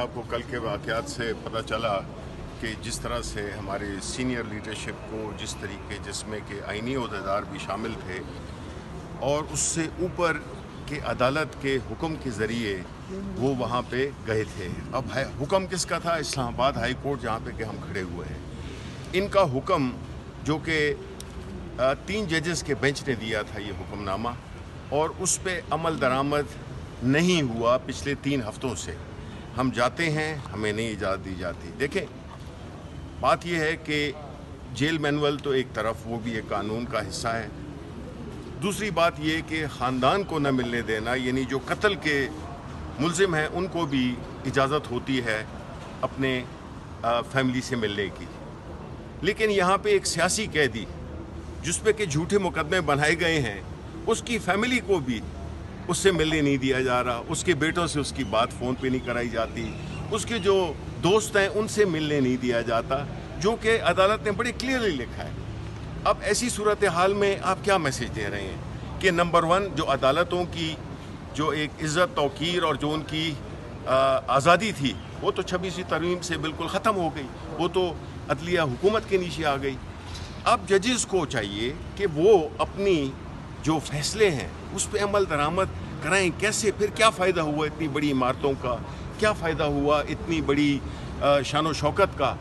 आपको कल के वाक़यात से पता चला कि जिस तरह से हमारे सीनियर लीडरशिप को जिस तरीके जिसमें कि आईनी अहदेदार भी शामिल थे और उससे ऊपर के अदालत के हुक्म के ज़रिए वो वहाँ पे गए थे। अब हुक्म किसका था? इस्लामाबाद हाई कोर्ट जहाँ पे कि हम खड़े हुए हैं, इनका हुक्म जो कि 3 जजेस के बेंच ने दिया था ये हुक्मनामा, और उस पे अमल दरामद नहीं हुआ पिछले 3 हफ्तों से। हम जाते हैं, हमें नहीं इजाज़त दी जाती। देखें, बात यह है कि जेल मैनुअल तो एक तरफ, वो भी एक कानून का हिस्सा है। दूसरी बात यह कि ख़ानदान को न मिलने देना, यानी जो कत्ल के मुलजिम हैं उनको भी इजाज़त होती है अपने फैमिली से मिलने की। लेकिन यहाँ पे एक सियासी कैदी जिस पे कि झूठे मुकदमे बनाए गए हैं, उसकी फैमिली को भी उससे मिलने नहीं दिया जा रहा, उसके बेटों से उसकी बात फ़ोन पे नहीं कराई जाती, उसके जो दोस्त हैं उनसे मिलने नहीं दिया जाता, जो कि अदालत ने बड़े क्लियरली लिखा है। अब ऐसी सूरत हाल में आप क्या मैसेज दे रहे हैं कि नंबर 1 जो अदालतों की जो एक इज़्ज़त तौक़ीर और जो उनकी आज़ादी थी वो तो 26वीं तरमीम से बिल्कुल ख़त्म हो गई, वो तो अदलिया हुकूमत के नीचे आ गई। अब जजेस को चाहिए कि वो अपनी जो फैसले हैं उस पर अमल दरामद कराएं। कैसे? फिर क्या फ़ायदा हुआ इतनी बड़ी इमारतों का, क्या फ़ायदा हुआ इतनी बड़ी शान व शौकत का,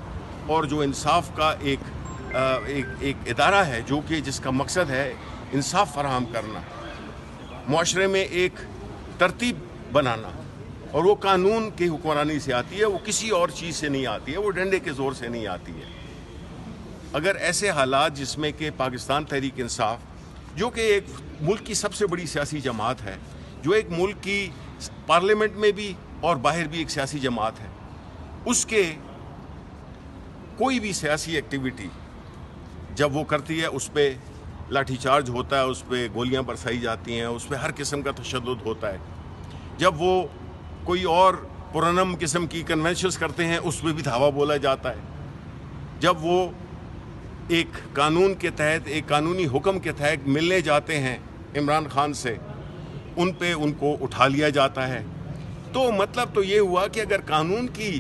और जो इंसाफ का एक इदारा है जो कि जिसका मकसद है इंसाफ फराहम करना, मुआशरे में एक तरतीब बनाना, और वो कानून की हुक्मरानी से आती है, वो किसी और चीज़ से नहीं आती है, वो डंडे के ज़ोर से नहीं आती है। अगर ऐसे हालात जिसमें कि पाकिस्तान तहरीक इंसाफ जो कि एक मुल्क की सबसे बड़ी सियासी जमात है, जो एक मुल्क की पार्लियामेंट में भी और बाहर भी एक सियासी जमात है, उसके कोई भी सियासी एक्टिविटी जब वो करती है उस पर लाठीचार्ज होता है, उस पर गोलियां बरसाई जाती हैं, उस पर हर किस्म का तशद्दुद होता है। जब वो कोई और पुरनम किस्म की कन्वेंशंस करते हैं उस पर भी धावा बोला जाता है। जब वो एक कानून के तहत, एक कानूनी हुक्म के तहत मिलने जाते हैं इमरान खान से, उन पे उनको उठा लिया जाता है। तो मतलब तो ये हुआ कि अगर कानून की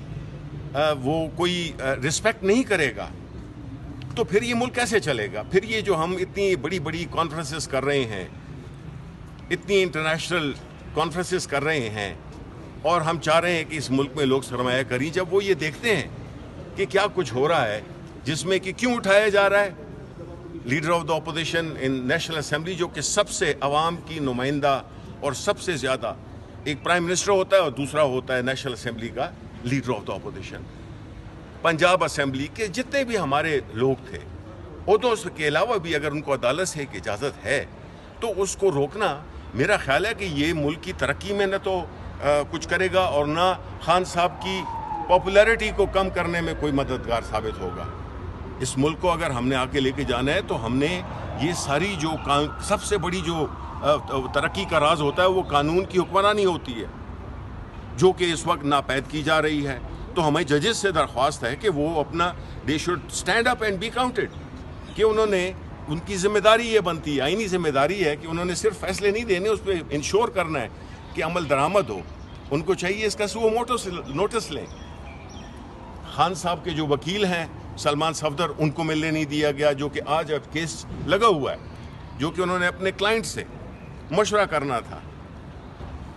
वो कोई रिस्पेक्ट नहीं करेगा तो फिर ये मुल्क कैसे चलेगा? फिर ये जो हम इतनी बड़ी बड़ी कॉन्फ्रेंसेस कर रहे हैं, इतनी इंटरनेशनल कॉन्फ्रेंसेस कर रहे हैं, और हम चाह रहे हैं कि इस मुल्क में लोग सरमाया करें, जब वो ये देखते हैं कि क्या कुछ हो रहा है जिसमें कि क्यों उठाया जा रहा है leader of the opposition in national assembly, जो कि सबसे अवाम की नुमाइंदा और सबसे ज़्यादा, एक प्राइम मिनिस्टर होता है और दूसरा होता है नेशनल असेंबली का leader of the opposition. Punjab assembly के जितने भी हमारे लोग थे, उहदों के अलावा भी अगर उनको अदालत से एक इजाज़त है तो उसको रोकना, मेरा ख्याल है कि ये मुल्क की तरक्की में न तो कुछ करेगा और ना खान साहब की पॉपुलैरिटी को कम करने में कोई मददगार साबित होगा। इस मुल्क को अगर हमने आके लेके जाना है तो हमने ये सारी जो सबसे बड़ी जो तरक्की का राज होता है वो कानून की हुक्मरानी होती है, जो कि इस वक्त नापैद की जा रही है। तो हमें जजेस से दरख्वास्त है कि वो अपना they should stand up and be counted, कि उन्होंने, उनकी जिम्मेदारी ये बनती है, आईनी जिम्मेदारी है कि उन्होंने सिर्फ फैसले नहीं देने, उस पर इंश्योर करना है कि अमल दरामद हो। उनको चाहिए इसका सुओ मोटो नोटिस लें। खान साहब के जो वकील हैं सलमान सफदर, उनको मिलने नहीं दिया गया, जो कि आज अब केस लगा हुआ है, जो कि उन्होंने अपने क्लाइंट से मशवरा करना था।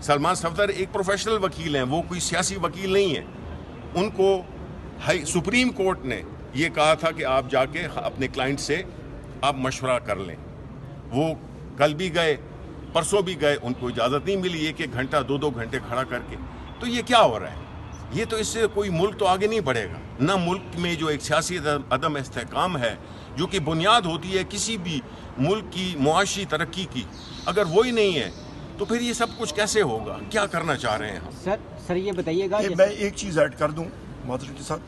सलमान सफदर एक प्रोफेशनल वकील हैं, वो कोई सियासी वकील नहीं है। उनको सुप्रीम कोर्ट ने ये कहा था कि आप जाके अपने क्लाइंट से आप मशवरा कर लें। वो कल भी गए, परसों भी गए, उनको इजाज़त नहीं मिली 1-1 घंटा 2-2 घंटे खड़ा करके। तो ये क्या हो रहा है? ये तो इससे कोई मुल्क तो आगे नहीं बढ़ेगा। ना मुल्क में जो एक सियासी अदम इस्तेहकाम है, जो कि बुनियाद होती है किसी भी मुल्क की मुआशी तरक्की की, अगर वही नहीं है तो फिर ये सब कुछ कैसे होगा? क्या करना चाह रहे हैं हम? सर ये बताइएगा। मैं एक चीज़ ऐड कर दूं माजरत के साथ।